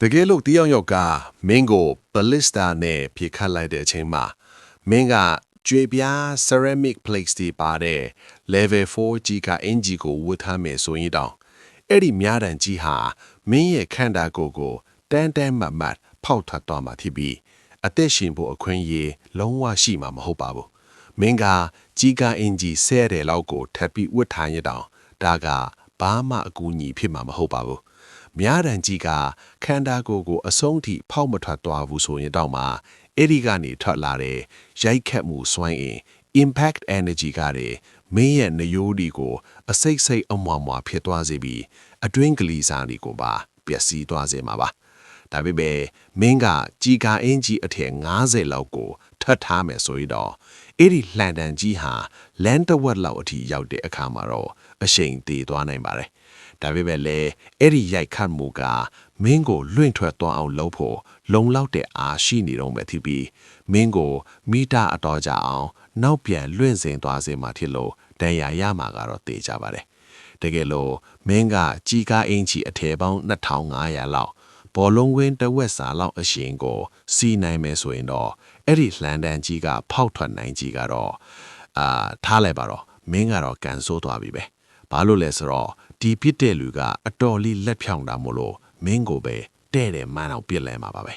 တကယ်လို့တယောက်ယောက်ကမင်းကို ballista နဲ့ဖြေခတ်လိုက်တဲ့အချိန်မှာမင်းကကြွေပြား ceramic plates တွေပါတဲ့ level 4ကြီးကအင်ဂျီကိုဝတ်ထားမယ်ဆိုရင်တောင်အဲ့ဒီမြားတန်ကြီးဟာမင်းရဲ့ခန္ဓာကိုယ်ကိုတန်းတန်းမတ်မတ်ဖောက်ထွက်သွားမှာဖြစ်ပြီးအသက်ရှင်ဖို့အခွင့်အရေးလုံးဝရှိမှာမဟုတ်ပါဘူးမင်းကကြီးကအင်ဂျီဆဲတဲ့လောက်ကိုထပ်ပြီးဝတ်ထားရတောင်ဒါကဘာမှအကူအညီဖြစ်မှာမဟုတ်ပါဘူးမြားတန်ကြီးကခန္ဓာကိုယ်ကိုအဆုံးထိဖောက်မထွက်သွားဘူးဆိုရင်တော့မှအဲ့ဒီကနေထွက်လာတဲ့ရိုက်ခတ်မှုစွမ်းအင် impact energy ကတဲ့မင်းရဲ့နယိုးဒီကိုအစိတ်စိတ်အမွာမွာဖြစ်သွားစေပြီးအတွင်းကလေးစားတွေကိုပါပျက်စီးသွားစေမှာပါဒါပေမဲ့မင်းကကြီးကာအင်ကြီးအထက်90လောက်ကိုထပ်ထားမယ်ဆိုရင်တော့အဲ့ဒီလှန်တန်ကြီးဟာလန်တဝက်လောက်အထိရောက်တဲ့အခါမှာတော့အရှိန်သေးသွားနိုင်ပါတယ်ဒါပေမဲ့လည်းအဲ့ဒီရိုက်ခတ်မှုကမင်းကိုလွင့်ထွက်သွားအောင်လုပ်ဖို့လုံလောက်တဲ့အားရှိနေတော့မှဖြစ်ပြီးမင်းကိုမိတာအတော်ကြအောင်နောက်ပြန်လွင့်စင်သွားစေမှဖြစ်လို့တရားရမှာကတော့တေချပါတယ်တကယ်လို့မင်းကကြီးကားအင်ကြီးအထည်ပေါင်း2500လောက်ဘောလုံးဝင်းတဝက်စာလောက်အရှင်ကိုစီးနိုင်မယ်ဆိုရင်တော့အဲ့ဒီလှန်တန်ကြီးကဖောက်ထွက်နိုင်ကြီးကတော့ထားလိုက်ပါတော့မင်းကတော့ကန်ဆိုးသွားပြီပဲဘာလို့လဲဆိုတော့ဒီပြစ်တဲ့လူကအတော်လေးလက်ဖြောင်းတာမို့လို့မင်းကိုပဲတဲ့တယ်မှန်းအောင်ပြစ်လဲမှာပါပဲ